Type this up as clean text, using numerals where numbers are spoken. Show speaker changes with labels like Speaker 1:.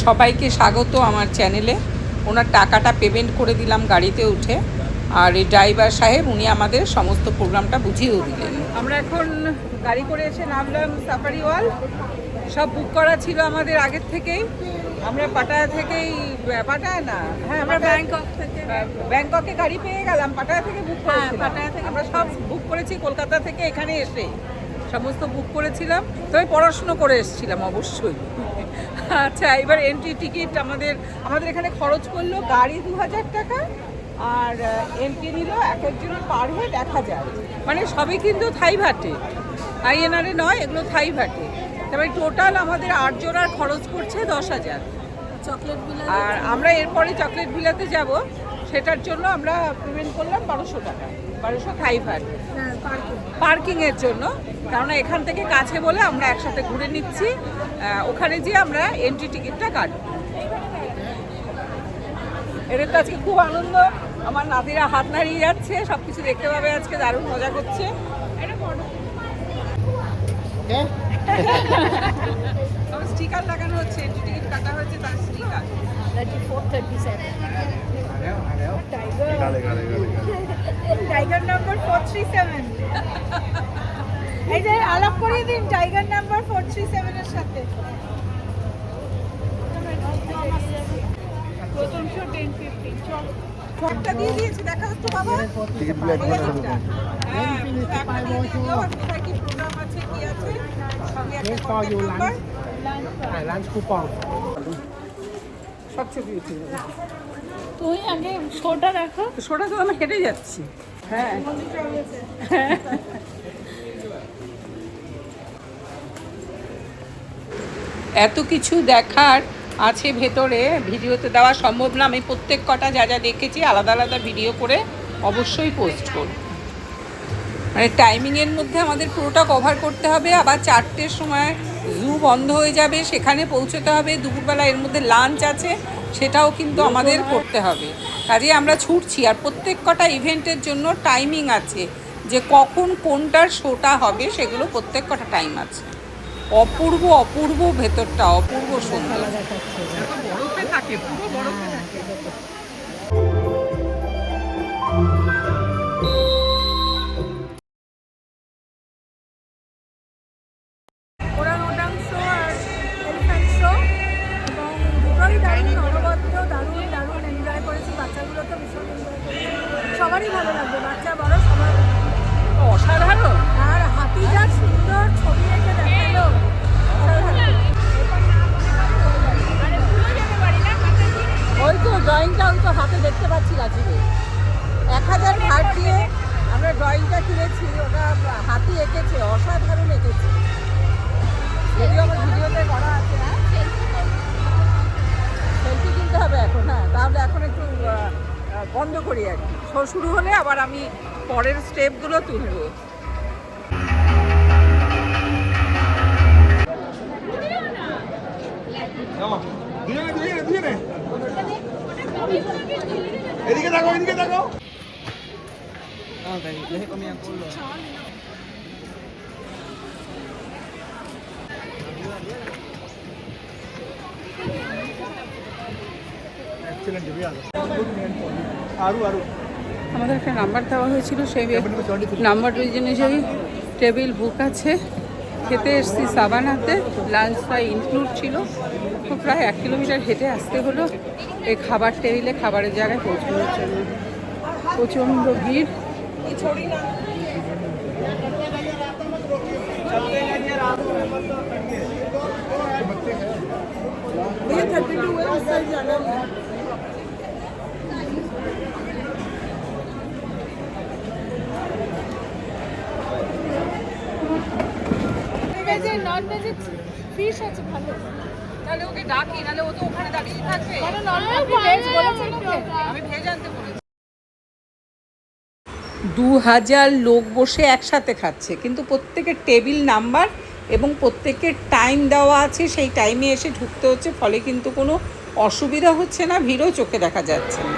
Speaker 1: সবাইকে স্বাগত আমার চ্যানেলে। ওনার টাকাটা পেমেন্ট করে দিলাম গাড়িতে উঠে, আর এই ড্রাইভার সাহেব উনি আমাদের সমস্ত প্রোগ্রামটা বুঝিয়েও দিলেন। আমরা এখন গাড়ি করে এসে নামলাম সাফারি ওয়ার্ল্ড। সব বুক করা ছিল আমাদের আগের থেকেই। আমরা পাটায়া থেকেই, পাটায়া না, হ্যাঁ আমরা ব্যাংককে গাড়ি পেয়ে গেলাম, পাটায়া থেকে বুক করেছি। পাটায়া থেকে আমরা সব বুক করেছি, কলকাতা থেকে এখানে এসে সমস্ত বুক করেছিলাম। তবে পড়াশুনো করে এসেছিলাম অবশ্যই। আচ্ছা, এবার এন্ট্রি টিকিট আমাদের এখানে খরচ করলো গাড়ি 2000 টাকা, আর এন্ট্রি নিল এক একজনের পার হেড 1000। মানে সবই কিন্তু থাই ভাটে, আইএনআরে নয়, এগুলো থাই ভাটে। তারপরে টোটাল আমাদের 8 জনের খরচ করছে 10,000। চকলেট ভিলা, আর আমরা এরপরে চকলেট ভিলাতে যাব, সেটার জন্য আমরা পেমেন্ট করলাম 1200 টাকা, 1200 থাই ভাট পার্কিংয়ের জন্য। কারণ এখান থেকে কাছে বলে আমরা একসাথে ঘুরে নিচ্ছি, ওখানে যেয়ে আমরা এন্ট্রি টিকিটটা কাটব। এদের তো আজকে খুব আনন্দ, আমার নাতিরা হাত নাড়িয়ে যাচ্ছে, সব কিছু দেখতে পাবে আজকে, দারুণ মজা করছে। স্টিকার লাগানো হচ্ছে, এন্ট্রি টিকিট কাটা হয়েছে, তার স্টিকার।
Speaker 2: টাইগার নাম্বার 437, এই যে আলাপ করিয়ে দিন টাইগার নাম্বার 437 এর সাথে। প্রথম শো 10:50। চল,
Speaker 1: ফোনটা দিয়ে দিয়েছি, দেখা হচ্ছে বাবা। টিকিটগুলো একবার দেখা দাও। হ্যাঁ, একটা দিয়ে দিও, আর কোথায় কি প্রোগ্রাম আছে, কি আছে, সঙ্গে একটা কন্টাক্ট নাম্বার, লাঞ্চ কুপন, সব ছবি উঠে যাবে।
Speaker 2: তুই আগে শোটা দেখো।
Speaker 1: শোটা তো আমি হেঁটে যাচ্ছি। হ্যাঁ, এত কিছু দেখার আছে ভেতরে, ভিডিওতে দেওয়া সম্ভব না। আমি প্রত্যেক কটা যা যা দেখেছি আলাদা আলাদা ভিডিও করে অবশ্যই পোস্ট করব। মানে টাইমিংয়ের মধ্যে আমাদের পুরোটা কভার করতে হবে। আবার 4টের সময় জু বন্ধ হয়ে যাবে, সেখানে পৌঁছতে হবে। দুপুরবেলা এর মধ্যে লাঞ্চ আছে, সেটাও কিন্তু আমাদের করতে হবে। কাজেই আমরা ছুটছি, আর প্রত্যেক কটা ইভেন্টের জন্য টাইমিং আছে, যে কখন কোনটার শোটা হবে, সেগুলো প্রত্যেক কটা টাইম আছে। অপূর্ব অপূর্ব ভেতরটা, অপূর্ব সুন্দর। বরফে থাকে, পুরো বরফে থাকে।
Speaker 2: ওরাং শো আর এলিফ্যান্ট শো, এবং দুটোই দারুণ অনবদ্য, দারুণ এনজয় করেছি। বাচ্চাগুলো তো ভীষণ এনজয় করেছে, সবারই ভালো লাগবে, বাচ্চা বড় সবার।
Speaker 1: অসাধারণ।
Speaker 2: আর হাতি যা সুন্দর ছবি এঁকে দেখালো,
Speaker 1: ওই তো ড্রয়িংটা, ওই তো হাতে দেখতে পাচ্ছি গাছিতে 1000 ভাট দিয়ে আমরা ড্রয়িংটা কিনেছি। ওটা হাতি এঁকেছে, অসাধারণ এঁকেছে। যদিও আমার ভিডিওতে করা আছে। হ্যাঁ, সেলফি কিনতে হবে এখন। হ্যাঁ, তাহলে এখন একটু বন্ধ করি আর কি। শো শুরু হলে আবার আমি পরের স্টেপগুলো তুলব।
Speaker 3: এদিকে দেখো, এদিকে দেখো।
Speaker 1: আমাদের একটা নাম্বার দেওয়া হয়েছিল, সেই নাম্বার অনুযায়ী টেবিল বুক আছে। খেতে এসেছি সাবানাতে, লাঞ্চ ফ্রাই ইনক্লুড ছিল। তো প্রায় 1 কিলোমিটার হেঁটে আসতে হলো এই খাবার টেবিলে, খাবারের জায়গায় পৌঁছানোর জন্য। প্রচণ্ড ভিড়।
Speaker 2: নন ভেজে ফিশ আছে ভালো,
Speaker 1: তাহলে ওকে ডাকি, নাহলে ও তো ওখানে দাঁড়িয়ে থাকবে। আমি ভেজ আনতে বলেছি। 2000 লোক বসে একসাথে খাচ্ছে, কিন্তু প্রত্যেকের টেবিল নাম্বার এবং প্রত্যেকের টাইম দেওয়া আছে, সেই টাইমে এসে ঢুকতে হচ্ছে। ফলে কিন্তু কোনো অসুবিধা হচ্ছে না, ভিড়ও চোখে দেখা যাচ্ছে না।